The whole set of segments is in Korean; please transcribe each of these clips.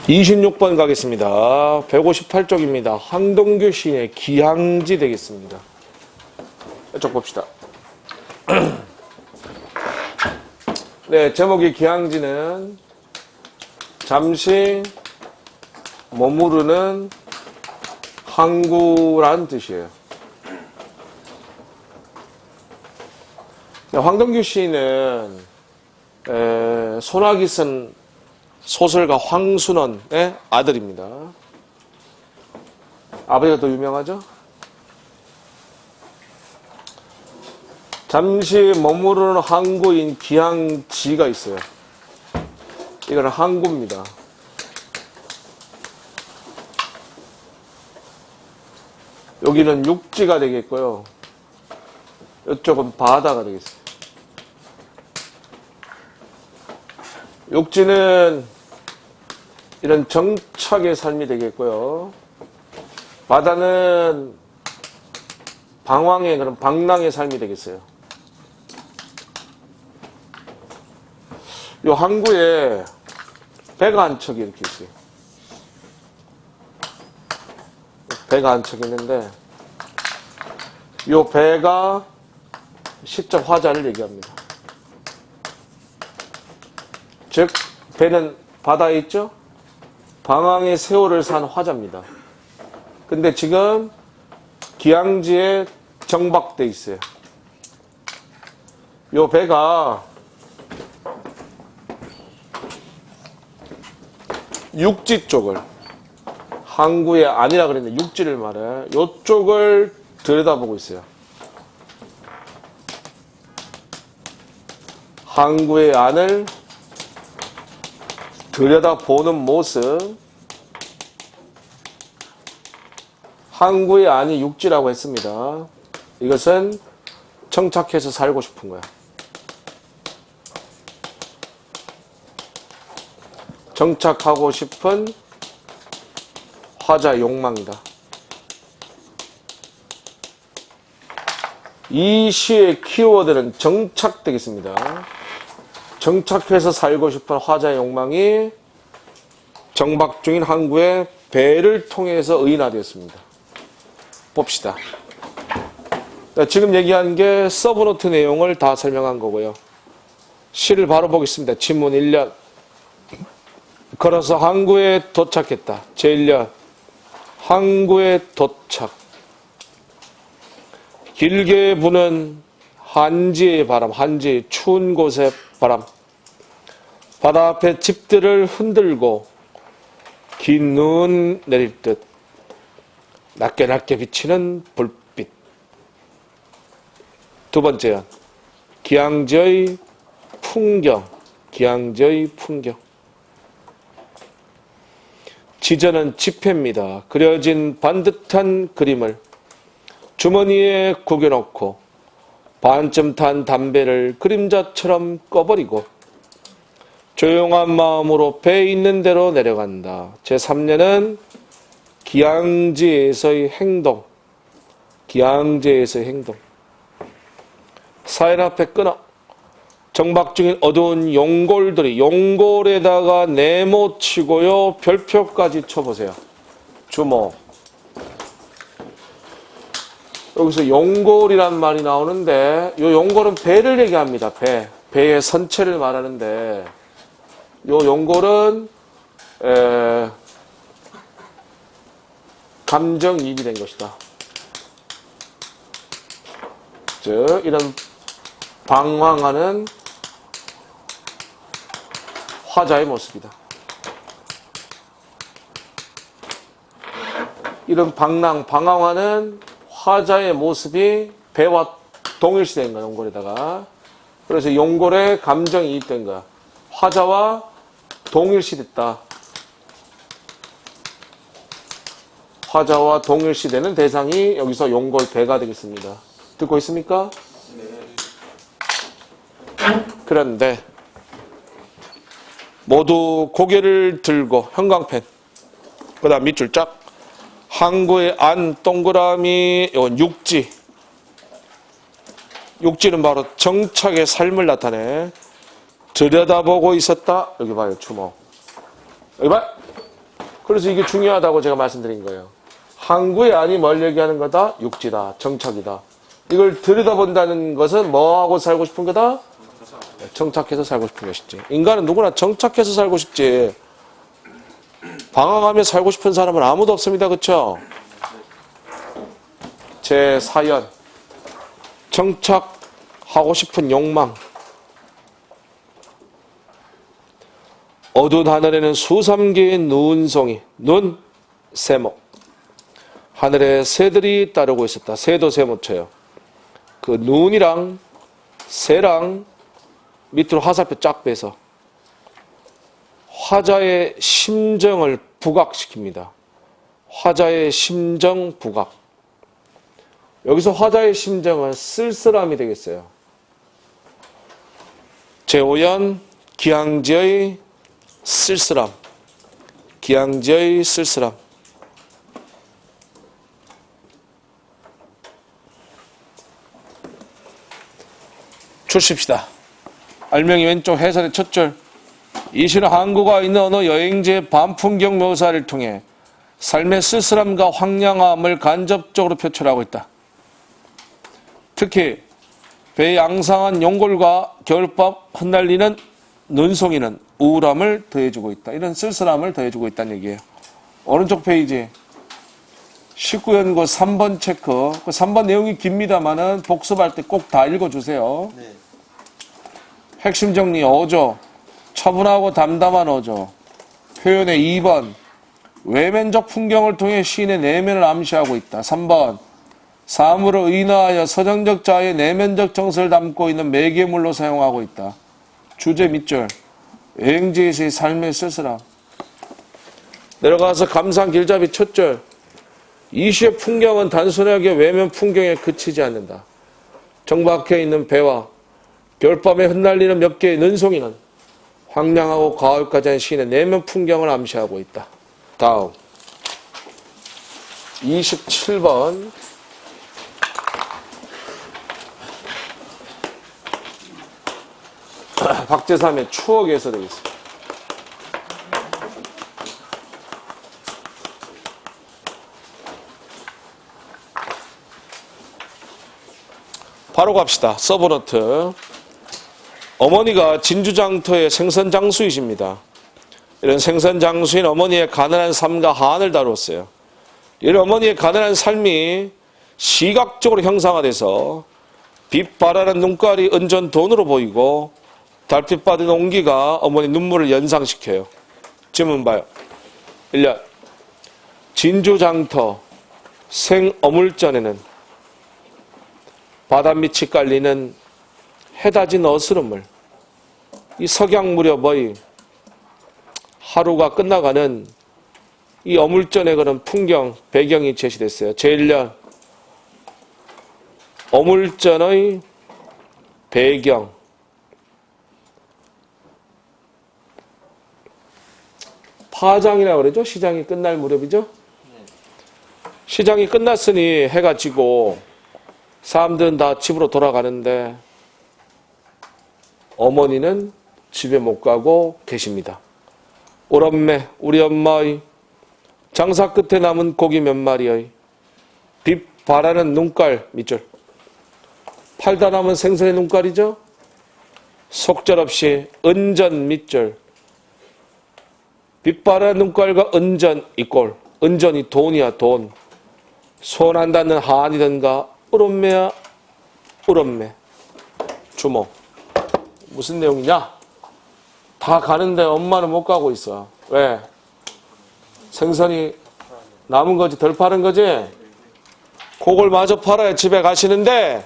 26번 가겠습니다. 158쪽입니다. 황동규 시인의 기항지 되겠습니다. 이쪽 봅시다. 네, 제목이 기항지는 잠시 머무르는 항구란 뜻이에요. 황동규 시인은 소나기 쓴 소설가 황순원의 아들입니다. 아버지가 더 유명하죠? 잠시 머무르는 항구인 기항지가 있어요. 이거는 항구입니다. 여기는 육지가 되겠고요. 이쪽은 바다가 되겠어요. 육지는 이런 정착의 삶이 되겠고요. 바다는 방황의 그런 방랑의 삶이 되겠어요. 이 항구에 배가 한 척이 이렇게 있어요. 배가 한 척 있는데 이 배가 시적 화자를 얘기합니다. 즉 배는 바다에 있죠? 방황의 세월을 산 화자입니다. 근데 지금 기항지에 정박돼 있어요. 이 배가 육지 쪽을, 항구의 안이라 그랬는데 육지를 말해. 이쪽을 들여다보고 있어요. 항구의 안을 들여다보는 모습. 항구의 안이 육지라고 했습니다. 이것은 정착해서 살고 싶은 거야. 정착하고 싶은 화자의 욕망이다. 이 시의 키워드는 정착 되겠습니다. 정착해서 살고 싶은 화자의 욕망이 정박 중인 항구의 배를 통해서 의인화되었습니다. 봅시다. 지금 얘기한 게 서브노트 내용을 다 설명한 거고요. 시를 바로 보겠습니다. 지문 1년. 걸어서 항구에 도착했다. 제1년. 항구에 도착. 길게 부는 한지의 바람, 한지 추운 곳의 바람. 바다 앞에 집들을 흔들고 긴 눈 내릴 듯 낮게 낮게 비치는 불빛. 두 번째는 기항지의 풍경. 기항지의 풍경. 지저는 지폐입니다. 그려진 반듯한 그림을 주머니에 구겨놓고 반쯤 탄 담배를 그림자처럼 꺼버리고 조용한 마음으로 배 있는 대로 내려간다. 제3년은 기항지에서의 행동. 기항지에서의 행동. 사인 앞에 끊어. 정박 중인 어두운 용골들이 용골에다가 네모 치고요. 별표까지 쳐보세요. 주목. 여기서 용골이란 말이 나오는데 이 용골은 배를 얘기합니다. 배. 배의 선체를 말하는데 이 용골은 감정이입이 된 것이다. 즉 이런 방황하는 화자의 모습이다. 이런 방황하는 화자의 모습이 배와 동일시된 거야, 용골에다가. 그래서 용골에 감정이입된 거야. 화자와 동일시됐다. 화자와 동일시되는 대상이 여기서 용골 배가 되겠습니다. 듣고 있습니까? 네. 그런데 모두 고개를 들고 형광펜, 그 다음 밑줄 짝. 항구의 안 동그라미, 이건 육지. 육지는 바로 정착의 삶을 나타내. 들여다보고 있었다. 여기 봐요, 주목. 여기 봐요. 그래서 이게 중요하다고 제가 말씀드린 거예요. 항구의 안이 뭘 얘기하는 거다? 육지다. 정착이다. 이걸 들여다본다는 것은 뭐하고 살고 싶은 거다? 정착해서 살고 싶은 것이지. 인간은 누구나 정착해서 살고 싶지. 방황하며 살고 싶은 사람은 아무도 없습니다. 그렇죠? 제4연 정착하고 싶은 욕망. 어두운 하늘에는 수삼 개의 눈송이, 눈, 세모. 하늘에 새들이 따르고 있었다. 새도 세모쳐요. 그 눈이랑 새랑 밑으로 화살표 쫙 빼서 화자의 심정을 부각시킵니다. 화자의 심정 부각. 여기서 화자의 심정은 쓸쓸함이 되겠어요. 제5연 기항지의 쓸쓸함. 기항지의 쓸쓸함. 주십시다. 알명이 왼쪽 해설의 첫 줄. 이 시는 항구가 있는 어느 여행지의 밤풍경 묘사를 통해 삶의 쓸쓸함과 황량함을 간접적으로 표출하고 있다. 특히 배의 앙상한 용골과 겨울밤 흩날리는 눈송이는 우울함을 더해주고 있다. 이런 쓸쓸함을 더해주고 있다는 얘기예요. 오른쪽 페이지 19연구 3번 체크. 그 3번 내용이 깁니다만은 복습할 때 꼭 다 읽어주세요. 네. 핵심 정리 5조. 차분하고 담담한 어조. 표현의 2번. 외면적 풍경을 통해 시인의 내면을 암시하고 있다. 3번. 사물을 의인화하여 서정적 자의 내면적 정서를 담고 있는 매개물로 사용하고 있다. 주제 밑줄. 여행지에서의 삶의 쓸쓸함. 내려가서 감상 길잡이 첫 줄. 이 시의 풍경은 단순하게 외면 풍경에 그치지 않는다. 정박해 있는 배와 겨울밤에 흩날리는 몇 개의 눈송이는 황량하고 가을까지 한 시인의 내면 풍경을 암시하고 있다. 다음 27번 박제삼의 추억에서 되겠습니다. 바로 갑시다. 서브노트. 어머니가 진주장터의 생선장수이십니다. 이런 생선장수인 어머니의 가난한 삶과 한을 다루었어요. 이런 어머니의 가난한 삶이 시각적으로 형상화돼서 빛 발하는 눈깔이 은전 돈으로 보이고 달빛 받은 온기가 어머니 눈물을 연상시켜요. 지문 봐요. 1년 진주장터 생어물전에는 바닷빛이 깔리는 해다진 어스름을 이 석양 무렵의 하루가 끝나가는 이 어물전에 그런 풍경, 배경이 제시됐어요. 제1년 어물전의 배경. 파장이라고 그러죠? 시장이 끝날 무렵이죠? 시장이 끝났으니 해가 지고 사람들은 다 집으로 돌아가는데 어머니는 집에 못 가고 계십니다. 오람매 우리 엄마의 장사 끝에 남은 고기 몇 마리의 빛 발하는 눈깔 밑줄. 팔다 남은 생선의 눈깔이죠. 속절없이 은전 밑줄. 빛 발하는 눈깔과 은전 이꼴. 은전이 돈이야 돈. 손 안 닿는 한이든가 우람매야 우람매. 주목. 무슨 내용이냐? 다 가는데 엄마는 못 가고 있어. 왜? 생선이 남은 거지 덜 파는 거지? 그걸 마저 팔아야 집에 가시는데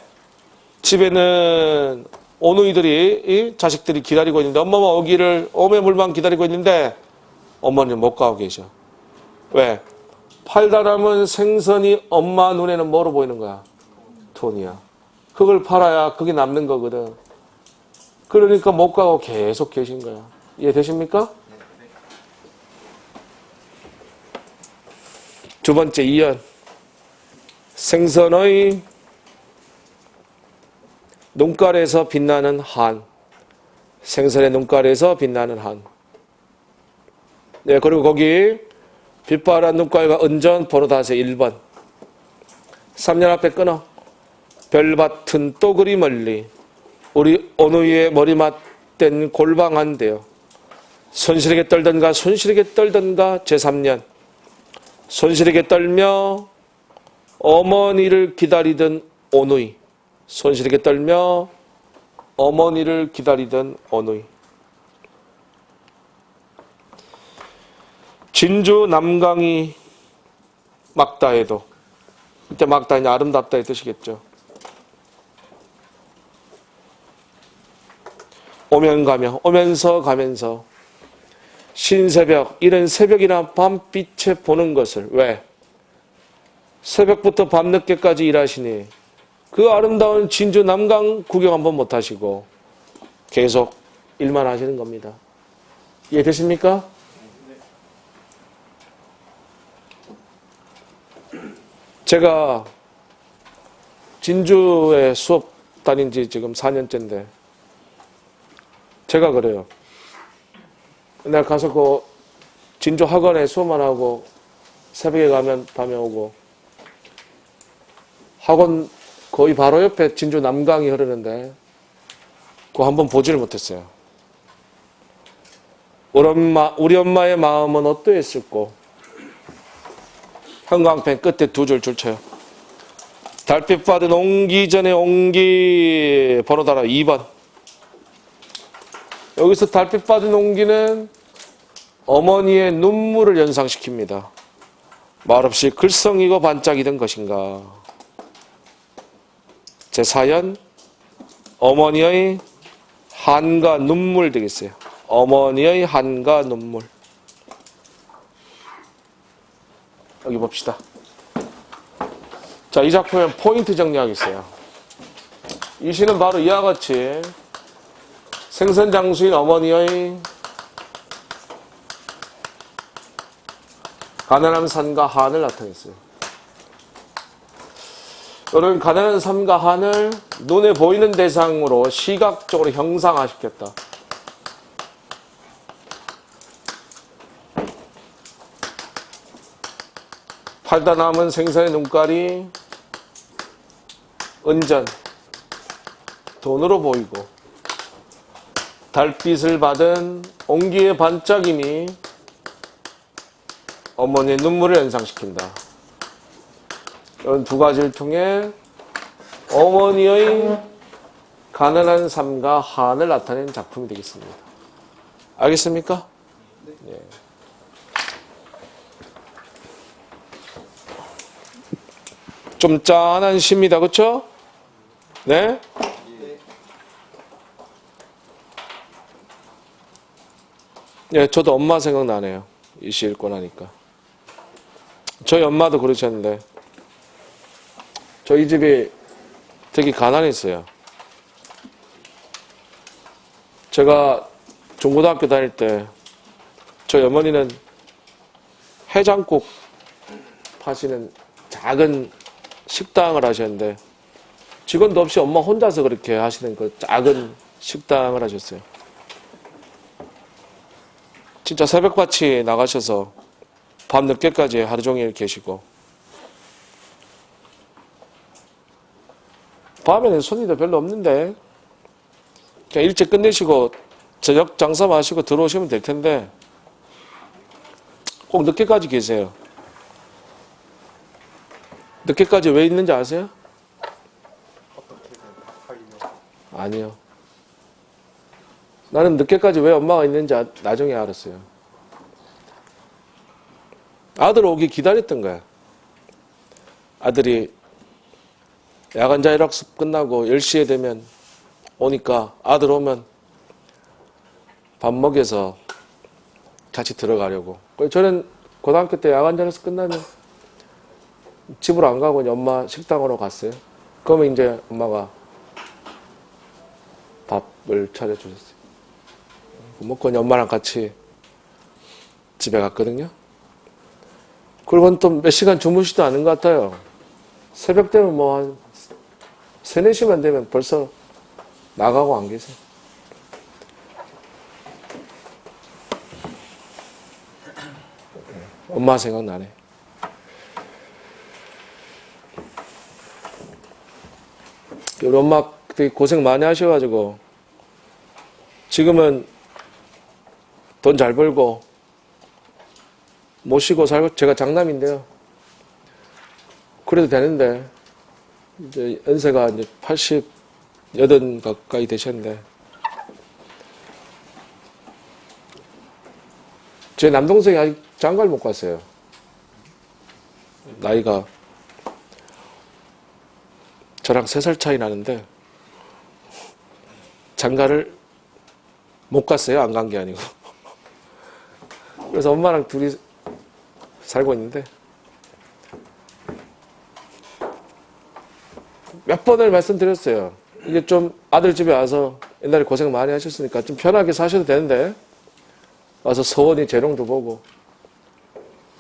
집에는 오누이들이 자식들이 기다리고 있는데 엄마만 오기를 오매물만 기다리고 있는데 어머니는 못 가고 계셔. 왜? 팔다 남은 생선이 엄마 눈에는 뭐로 보이는 거야? 돈이야. 그걸 팔아야 그게 남는 거거든. 그러니까 못 가고 계속 계신 거야. 이해되십니까? 두 번째 2연. 생선의 눈깔에서 빛나는 한. 생선의 눈깔에서 빛나는 한. 네, 그리고 거기 빛바란 눈깔과 은전 보로다세 1번. 3년 앞에 끊어. 별밭은 또 그리 멀리 우리 어느 위에 머리 맞댄 골방한데요. 손실에게 떨던가 손실에게 떨던가 제3년. 손실에게 떨며 어머니를 기다리던 오누이. 손실에게 떨며 어머니를 기다리던 오누이. 진주 남강이 막다해도, 이때 막다해는 아름답다의 뜻이겠죠. 오면 가며, 오면서 가면서 신새벽, 이른 새벽이나 밤빛에 보는 것을. 왜? 새벽부터 밤늦게까지 일하시니 그 아름다운 진주 남강 구경 한번 못 하시고 계속 일만 하시는 겁니다. 이해되십니까? 제가 진주에 수업 다닌 지 지금 4년째인데 제가 그래요. 내가 가서 그 진주 학원에 수업만 하고 새벽에 가면 밤에 오고, 학원 거의 바로 옆에 진주 남강이 흐르는데 그거 한번 보지를 못했어요. 우리 엄마의 마음은 어떠했을꼬? 형광펜 끝에 두 줄 쳐요. 달빛 받은 옹기 전에 옹기 번호 달아 2번. 여기서 달빛 받은 옹기는 어머니의 눈물을 연상시킵니다. 말없이 글썽이고 반짝이던 것인가. 제4연 어머니의 한가 눈물 되겠어요. 어머니의 한가 눈물. 여기 봅시다. 자, 이 작품의 포인트 정리하겠어요. 이 시는 바로 이와 같이 생선장수인 어머니의 가난한 삶과 한을 나타냈어요. 여러분, 가난한 삶과 한을 눈에 보이는 대상으로 시각적으로 형상화시켰다. 팔다 남은 생선의 눈깔이 은전, 돈으로 보이고, 달빛을 받은 옹기의 반짝임이 어머니의 눈물을 연상시킨다. 이런 두 가지를 통해 어머니의 가난한 삶과 한을 나타낸 작품이 되겠습니다. 알겠습니까? 네. 좀 짠한 시입니다. 그렇죠? 네? 네, 저도 엄마 생각나네요. 이 시 읽고 나니까. 저희 엄마도 그러셨는데 저희 집이 되게 가난했어요. 제가 중고등학교 다닐 때 저희 어머니는 해장국 파시는 작은 식당을 하셨는데 직원도 없이 엄마 혼자서 그렇게 하시는 그 작은 식당을 하셨어요. 진짜 새벽같이 나가셔서 밤 늦게까지 하루 종일 계시고, 밤에는 손님도 별로 없는데 그냥 일찍 끝내시고 저녁 장사 마시고 들어오시면 될 텐데 꼭 늦게까지 계세요. 늦게까지 왜 있는지 아세요? 아니요. 나는 늦게까지 왜 엄마가 있는지 나중에 알았어요. 아들 오기 기다렸던 거야. 아들이 야간 자율학습 끝나고 10시에 되면 오니까 아들 오면 밥 먹여서 같이 들어가려고. 저는 고등학교 때 야간 자율학습 끝나면 집으로 안 가고 엄마 식당으로 갔어요. 그러면 이제 엄마가 밥을 차려주셨어요. 먹고 엄마랑 같이 집에 갔거든요. 그리고 또 몇 시간 주무시지도 않은 것 같아요. 새벽 되면 뭐 한 3, 4시만 되면 벌써 나가고 안 계세요. 엄마 생각나네. 우리 엄마 되게 고생 많이 하셔가지고 지금은 돈 잘 벌고 모시고 살고 제가 장남인데요. 그래도 되는데 이제 연세가 이제 80 가까이 되셨는데 제 남동생이 아직 장가를 못 갔어요. 나이가 저랑 3살 차이 나는데 장가를 못 갔어요. 안 간 게 아니고. 그래서 엄마랑 둘이 살고 있는데 몇 번을 말씀드렸어요. 이게 좀 아들 집에 와서 옛날에 고생 많이 하셨으니까 좀 편하게 사셔도 되는데 와서 서원이 재롱도 보고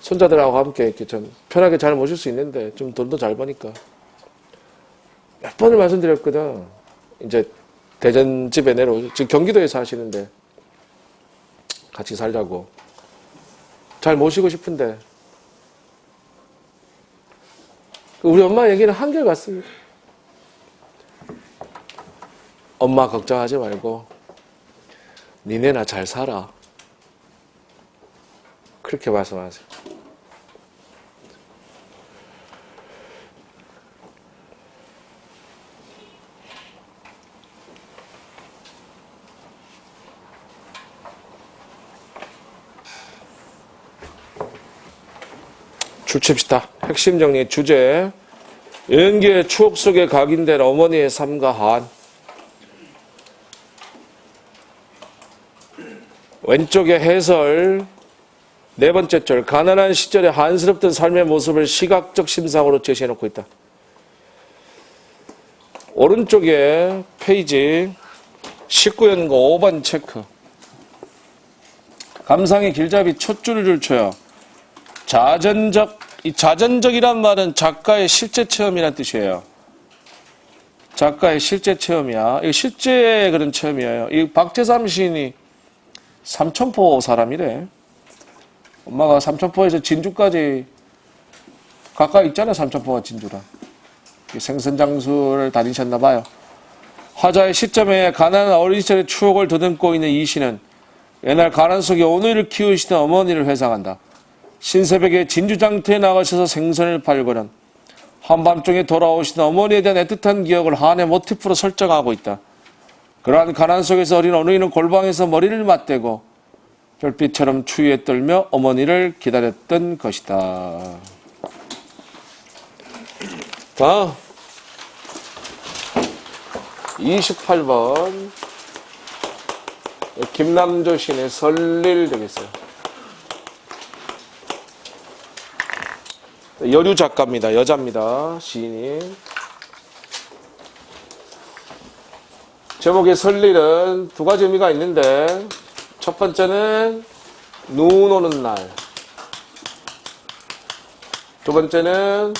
손자들하고 함께 이렇게 좀 편하게 잘 모실 수 있는데 좀 돈도 잘 버니까 몇 번을 말씀드렸거든. 이제 대전 집에 내려오죠. 지금 경기도에 사시는데 같이 살자고. 잘 모시고 싶은데 우리 엄마 얘기는 한결같습니다. 엄마 걱정하지 말고 니네나 잘 살아. 그렇게 말씀하세요. 줄칩시다. 핵심 정리 주제. 연기의 추억 속에 각인된 어머니의 삶과 한. 왼쪽에 해설. 4번째 절. 가난한 시절의 한스럽던 삶의 모습을 시각적 심상으로 제시해놓고 있다. 오른쪽에 페이지 19연거 5번 체크. 감상의 길잡이 첫 줄을 쳐요. 이 자전적이란 말은 작가의 실제 체험이란 뜻이에요. 작가의 실제 체험이야. 이거 실제 그런 체험이에요. 이 박재삼 시인이 삼천포 사람이래. 엄마가 삼천포에서 진주까지 가까이 있잖아요. 삼천포가 진주랑. 생선장수를 다니셨나 봐요. 화자의 시점에 가난한 어린 시절의 추억을 더듬고 있는 이 시는 옛날 가난 속에 오늘을 키우시던 어머니를 회상한다. 신새벽에 진주장터에 나가셔서 생선을 팔고는 한밤중에 돌아오시던 어머니에 대한 애틋한 기억을 한해 모티프로 설정하고 있다. 그러한 가난 속에서 어린 어머니는 골방에서 머리를 맞대고 별빛처럼 추위에 떨며 어머니를 기다렸던 것이다. 다음 28번 김남조 시인의 설릴 되겠어요. 여류 작가입니다. 여자입니다. 시인이. 제목의 설릴은 2가지 의미가 있는데 첫 번째는 눈 오는 날. 두 번째는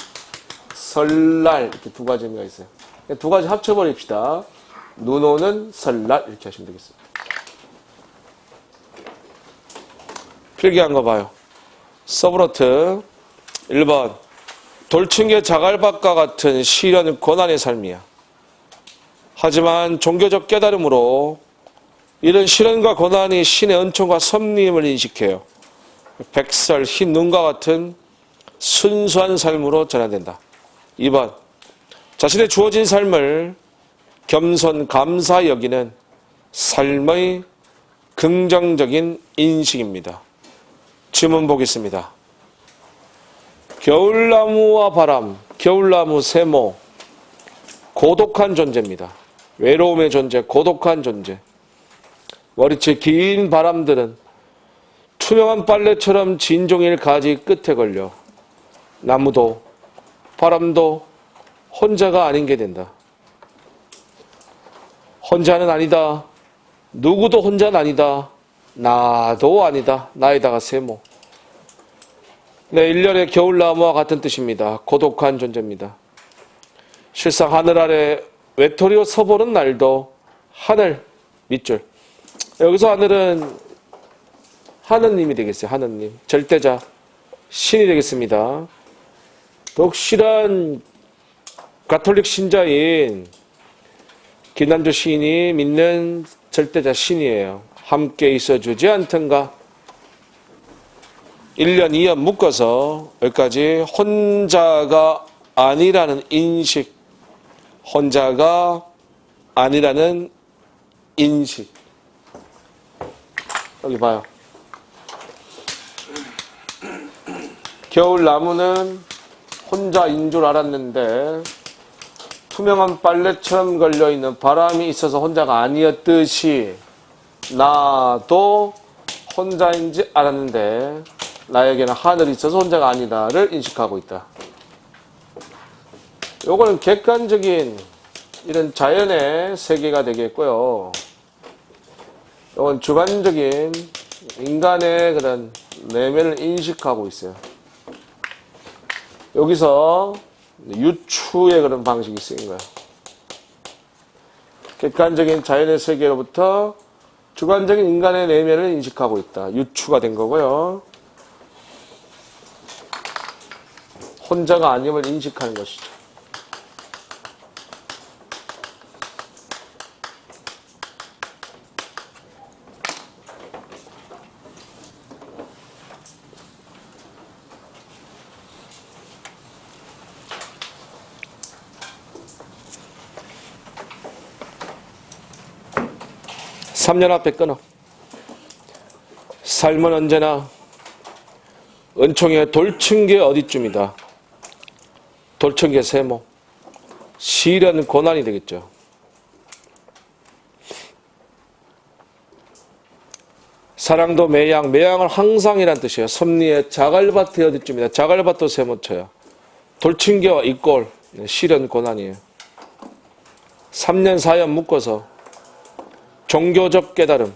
설날. 이렇게 2가지 의미가 있어요. 2가지 합쳐버립시다. 눈 오는 설날 이렇게 하시면 되겠습니다. 필기한 거 봐요. 서브노트 1번. 돌층의 자갈밭과 같은 시련 고난의 삶이야. 하지만 종교적 깨달음으로 이런 시련과 고난이 신의 은총과 섭리임을 인식해요. 백설, 흰 눈과 같은 순수한 삶으로 전환된다. 2번. 자신의 주어진 삶을 겸손, 감사히 여기는 삶의 긍정적인 인식입니다. 질문 보겠습니다. 겨울나무와 바람, 겨울나무, 세모, 고독한 존재입니다. 외로움의 존재, 고독한 존재. 머리채 긴 바람들은 투명한 빨래처럼 진종일 가지 끝에 걸려 나무도 바람도 혼자가 아닌 게 된다. 혼자는 아니다. 누구도 혼자는 아니다. 나도 아니다. 나에다가 세모. 네, 1년의 겨울나무와 같은 뜻입니다. 고독한 존재입니다. 실상 하늘 아래 외톨이로 서보는 날도 하늘 밑줄. 여기서 하늘은 하느님이 되겠어요. 하느님. 절대자. 신이 되겠습니다. 독실한 가톨릭 신자인 김남조 시인이 믿는 절대자 신이에요. 함께 있어주지 않던가. 1년, 2년 묶어서 여기까지 혼자가 아니라는 인식, 혼자가 아니라는 인식. 여기 봐요. 겨울 나무는 혼자인 줄 알았는데 투명한 빨래처럼 걸려있는 바람이 있어서 혼자가 아니었듯이 나도 혼자인지 알았는데 나에게는 하늘이 있어서 혼자가 아니다를 인식하고 있다. 요거는 객관적인 이런 자연의 세계가 되겠고요. 요건 주관적인 인간의 그런 내면을 인식하고 있어요. 여기서 유추의 그런 방식이 쓰인 거예요. 객관적인 자연의 세계로부터 주관적인 인간의 내면을 인식하고 있다. 유추가 된 거고요. 혼자가 아님을 인식하는 것이죠. 삼 년 앞에 끊어. 삶은 언제나 은총의 돌층계 어디쯤이다. 돌층계 세모. 시련 고난이 되겠죠. 사랑도 매양, 매양은 항상이란 뜻이에요. 섭리의 자갈밭이 어디쯤이다. 자갈밭도 세모쳐요. 돌층계와 이꼴, 시련 고난이에요. 3년 4년 묶어서 종교적 깨달음,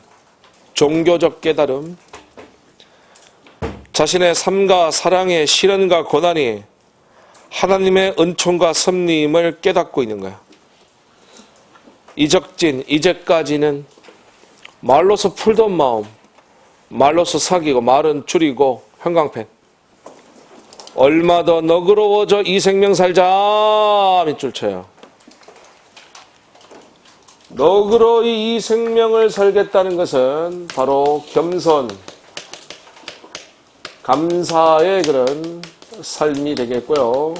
자신의 삶과 사랑의 시련과 고난이 하나님의 은총과 섭리임을 깨닫고 있는 거야. 이적진, 이제까지는 말로서 풀던 마음, 말로서 사귀고 말은 줄이고 형광펜. 얼마 더 너그러워져 이 생명 살자 밑줄 쳐요. 너그러이 이 생명을 살겠다는 것은 바로 겸손, 감사의 그런 삶이 되겠고요.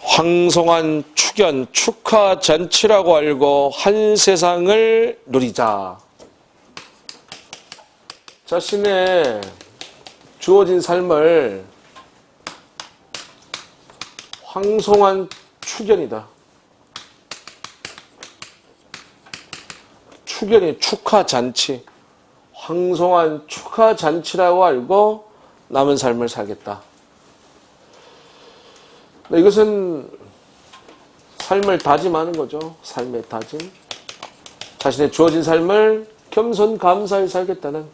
황송한 축연, 축하 잔치라고 알고 한 세상을 누리자. 자신의 주어진 삶을 황송한 축연이다. 축연이 축하잔치. 황송한 축하잔치라고 알고 남은 삶을 살겠다. 이것은 삶을 다짐하는 거죠. 삶의 다짐. 자신의 주어진 삶을 겸손 감사히 살겠다는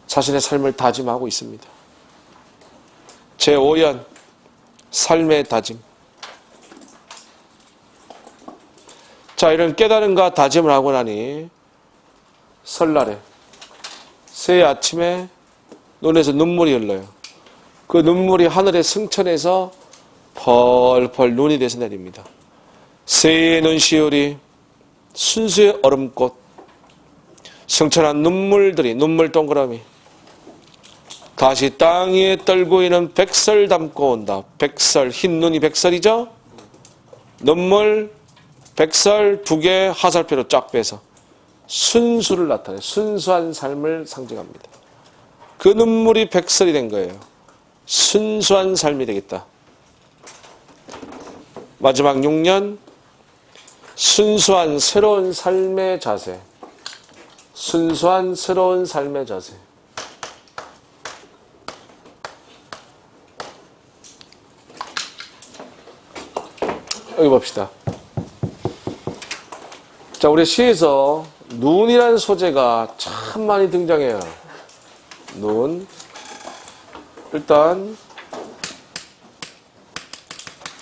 자신의 삶을 다짐하고 있습니다. 제5연 삶의 다짐. 자, 이런 깨달음과 다짐을 하고 나니 설날에 새해 아침에 눈에서 눈물이 흘러요. 그 눈물이 하늘의 승천에서 펄펄 눈이 돼서 내립니다. 새해의 눈시울이 순수의 얼음꽃, 승천한 눈물들이 눈물 동그라미 다시 땅 위에 떨고 있는 백설 담고 온다. 백설, 흰 눈이 백설이죠? 눈물, 백설 두 개 화살표로 쫙 빼서 순수를 나타내 순수한 삶을 상징합니다. 그 눈물이 백설이 된 거예요. 순수한 삶이 되겠다. 마지막 6년 순수한 새로운 삶의 자세. 순수한 새로운 삶의 자세. 여기 봅시다. 자, 우리 시에서 눈이라는 소재가 참 많이 등장해요. 눈. 일단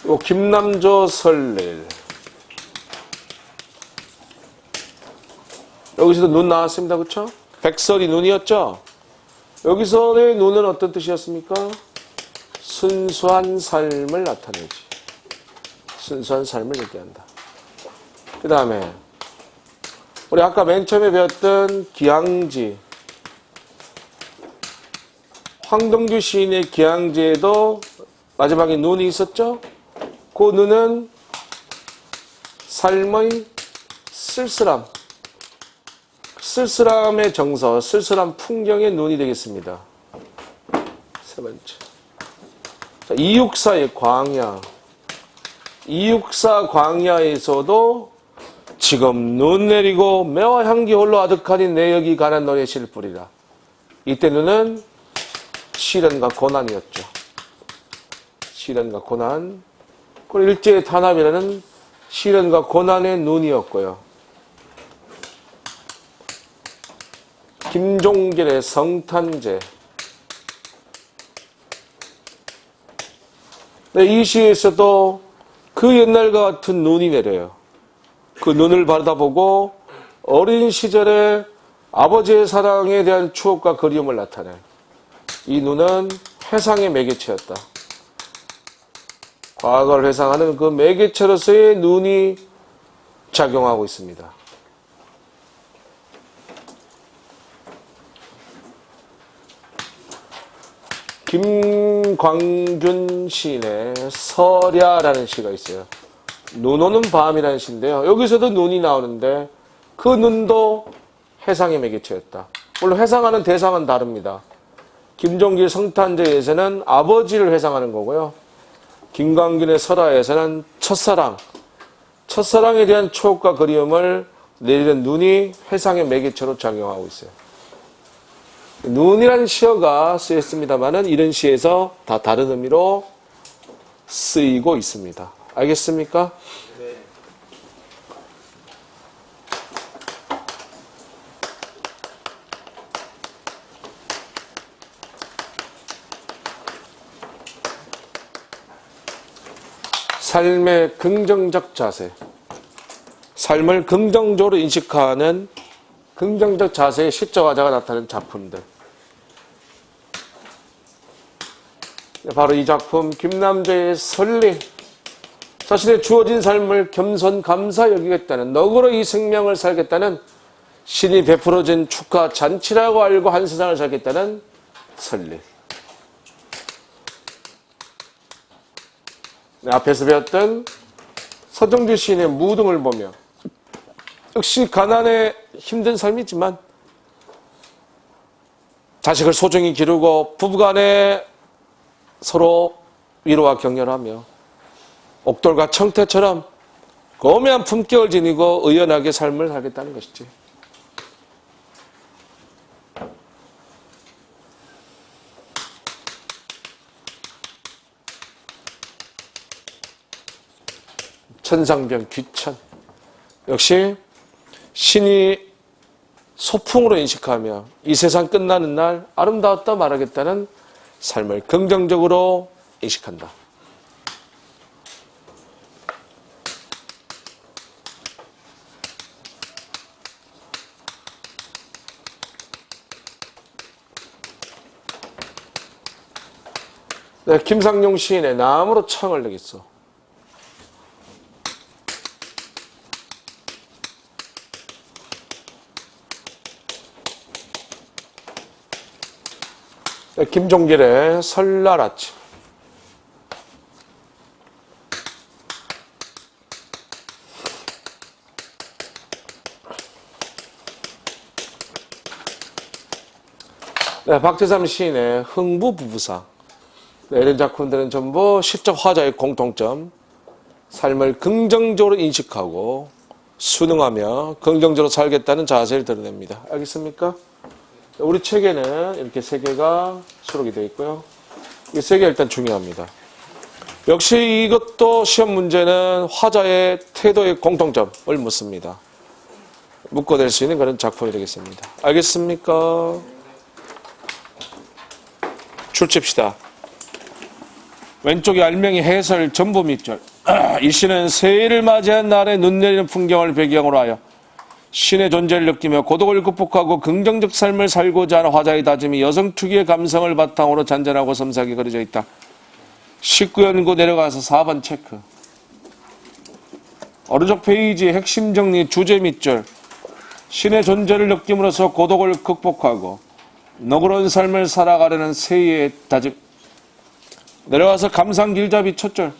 요 김남조 설일. 여기서도 눈 나왔습니다. 그쵸? 백설이 눈이었죠? 여기서의 눈은 어떤 뜻이었습니까? 순수한 삶을 나타내지. 순수한 삶을 얘기한다. 그 다음에 우리 아까 맨 처음에 배웠던 기항지. 황동규 시인의 기항지에도 마지막에 눈이 있었죠? 그 눈은 삶의 쓸쓸함. 쓸쓸함의 정서, 쓸쓸한 풍경의 눈이 되겠습니다. 세 번째. 자, 264의 광야. 264 광야에서도 지금 눈 내리고 매화 향기 홀로 아득하니 내 여기 가난 너의 실뿌리라. 이때 눈은 시련과 고난이었죠. 시련과 고난. 그리고 일제의 탄압이라는 시련과 고난의 눈이었고요. 김종길의 성탄제. 이 시에서도 그 옛날과 같은 눈이 내려요. 그 눈을 바라보고 어린 시절에 아버지의 사랑에 대한 추억과 그리움을 나타내. 이 눈은 회상의 매개체였다. 과거를 회상하는 그 매개체로서의 눈이 작용하고 있습니다. 김광균 시인의 설야라는 시가 있어요. 눈 오는 밤이라는 시인데요. 여기서도 눈이 나오는데 그 눈도 회상의 매개체였다. 물론 회상하는 대상은 다릅니다. 김종길 성탄제에서는 아버지를 회상하는 거고요. 김광균의 설화에서는 첫사랑, 첫사랑에 대한 추억과 그리움을 내리는 눈이 회상의 매개체로 작용하고 있어요. 눈이라는 시어가 쓰였습니다만은 이런 시에서 다 다른 의미로 쓰이고 있습니다. 알겠습니까? 네. 삶의 긍정적 자세. 삶을 긍정적으로 인식하는 긍정적 자세의 시적화자가 나타낸 작품들. 바로 이 작품 김남재의 설리. 자신의 주어진 삶을 겸손감사 여기겠다는, 너그러 이 생명을 살겠다는, 신이 베풀어진 축하 잔치라고 알고 한 세상을 살겠다는 설리. 앞에서 배웠던 서정주 시인의 무등을 보며 역시 가난의 힘든 삶이지만 자식을 소중히 기르고 부부간에 서로 위로와 격려하며 옥돌과 청태처럼 고매한 품격을 지니고 의연하게 삶을 살겠다는 것이지. 천상병 귀천. 역시 신이 소풍으로 인식하며 이 세상 끝나는 날 아름다웠다 말하겠다는 삶을 긍정적으로 인식한다. 네, 김상용 시인의 나무로 창을 내겠어. 네, 김종길의 설날 아침. 네, 박재삼 시인의 흥부부부상. 네, 이런 작품들은 전부 시적 화자의 공통점. 삶을 긍정적으로 인식하고 순응하며 긍정적으로 살겠다는 자세를 드러냅니다. 알겠습니까? 우리 책에는 이렇게 세 개가 수록이 되어 있고요. 이 세 개 일단 중요합니다. 역시 이것도 시험 문제는 화자의 태도의 공통점을 묻습니다. 묶어낼 수 있는 그런 작품이 되겠습니다. 알겠습니까? 출제합시다. 왼쪽이 알맹이 해설 전부 밑줄. 이 시는 새해를 맞이한 날에 눈 내리는 풍경을 배경으로 하여 신의 존재를 느끼며 고독을 극복하고 긍정적 삶을 살고자 하는 화자의 다짐이 여성 특유의 감성을 바탕으로 잔잔하고 섬세하게 그려져 있다. 19연구 내려가서 4번 체크. 오른쪽 페이지의 핵심 정리 주제 밑줄. 신의 존재를 느낌으로써 고독을 극복하고 너그러운 삶을 살아가려는 세의의 다짐. 내려가서 감상 길잡이 첫 줄.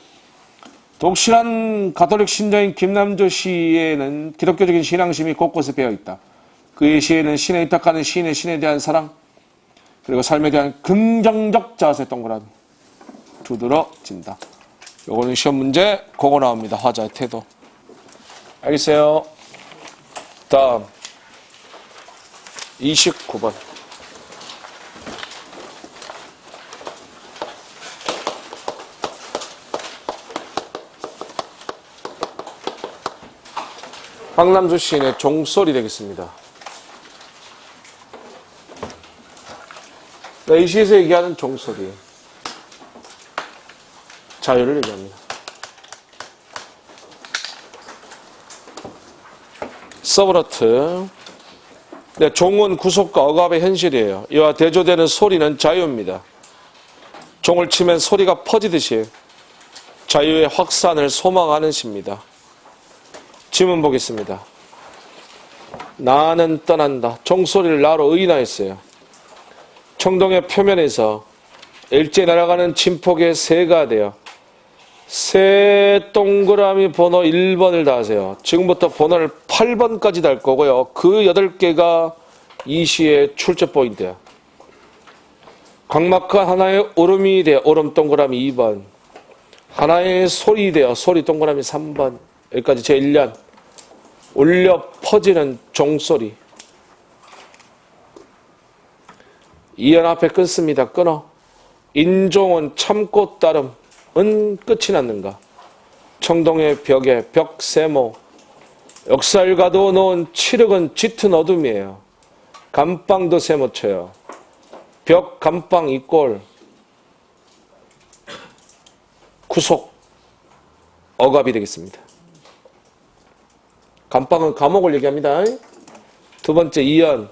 독실한 가톨릭 신자인 김남조 시에는 기독교적인 신앙심이 곳곳에 배어있다. 그의 시에는 신에 의탁하는 시인의 신에 대한 사랑, 그리고 삶에 대한 긍정적 자세 동그라미 두드러진다. 요거는 시험 문제 그거 나옵니다. 화자의 태도. 알겠어요? 다음 29번. 박남수 시인의 종소리 되겠습니다. 이 시에서 얘기하는 종소리. 자유를 얘기합니다. 서브노트. 네, 종은 구속과 억압의 현실이에요. 이와 대조되는 소리는 자유입니다. 종을 치면 소리가 퍼지듯이 자유의 확산을 소망하는 시입니다. 질문 보겠습니다. 나는 떠난다. 종소리를 나로 의인화했어요. 청동의 표면에서 일제 날아가는 진폭의 새가 되어 새 동그라미 번호 1번을 다하세요. 지금부터 번호를 8번까지 달 거고요. 그 8개가 이 시의 출제 포인트야. 광막한 하나의 울음이 되어 울음 동그라미 2번. 하나의 소리 되어 소리 동그라미 3번. 여기까지 제1년. 울려 퍼지는 종소리. 2연 앞에 끊습니다. 끊어. 인종은 참고 따름은 끝이 났는가. 청동의 벽에 벽세모. 역사를 가두어 놓은 칠흑은 짙은 어둠이에요. 감방도 세모쳐요. 벽 감방 이꼴 구속 억압이 되겠습니다. 감방은 감옥을 얘기합니다. 두 번째 2연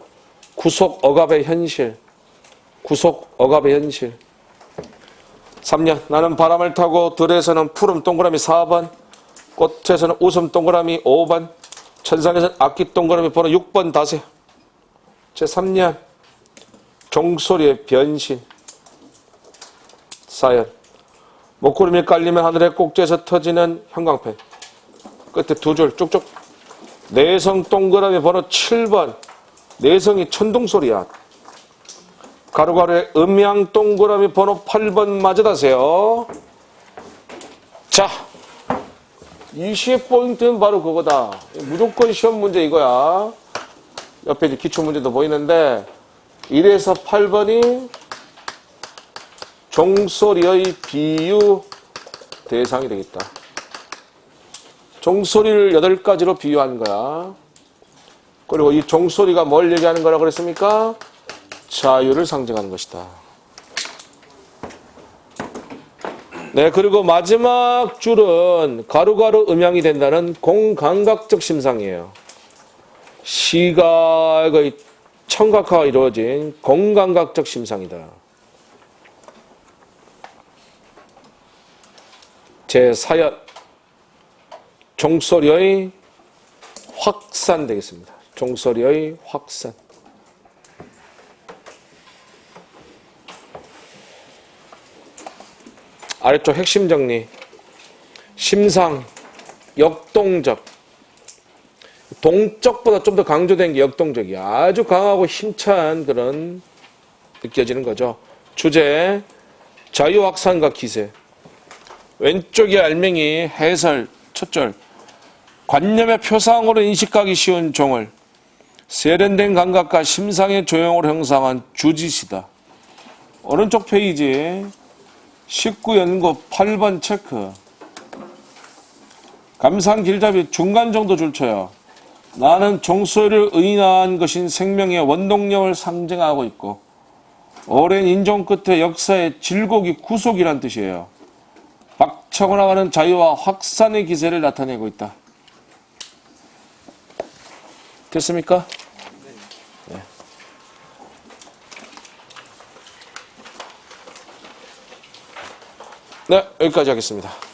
구속 억압의 현실. 구속 억압의 현실. 3년 나는 바람을 타고 들에서는 푸름 동그라미 4번, 꽃에서는 웃음 동그라미 5번, 천상에서는 악기 동그라미 번호 6번 다세. 제3년 종소리의 변신. 4연 목구름이 깔리면 하늘의 꼭지에서 터지는 형광펜. 끝에 두 줄 쭉쭉. 내성 동그라미 번호 7번. 내성이 천둥소리야. 가루가루의 음양 동그라미 번호 8번 맞아다세요. 자, 이 시의 포인트는 바로 그거다. 무조건 시험 문제 이거야. 옆에 이제 기출문제도 보이는데 1에서 8번이 종소리의 비유 대상이 되겠다. 종소리를 8가지로 비유한 거야. 그리고 이 종소리가 뭘 얘기하는 거라고 그랬습니까? 자유를 상징하는 것이다. 네, 그리고 마지막 줄은 가루가루 음양이 된다는 공감각적 심상이에요. 시각의 청각화가 이루어진 공감각적 심상이다. 제4연 종소리의 확산 되겠습니다. 종소리의 확산. 아래쪽 핵심 정리. 심상, 역동적. 동적보다 좀 더 강조된 게 역동적이야. 아주 강하고 힘찬 그런 느껴지는 거죠. 주제, 자유확산과 기세. 왼쪽의 알맹이 해설 첫 절. 관념의 표상으로 인식하기 쉬운 종을 세련된 감각과 심상의 조형으로 형상한 주짓이다. 오른쪽 페이지 19연구 8번 체크. 감상 길잡이 중간 정도 줄 쳐요. 나는 종소리를 의인화한 것인 생명의 원동력을 상징하고 있고 오랜 인종 끝에 역사의 질곡이 구속이란 뜻이에요. 박차고 나가는 자유와 확산의 기세를 나타내고 있다. 됐습니까? 네. 네, 여기까지 하겠습니다.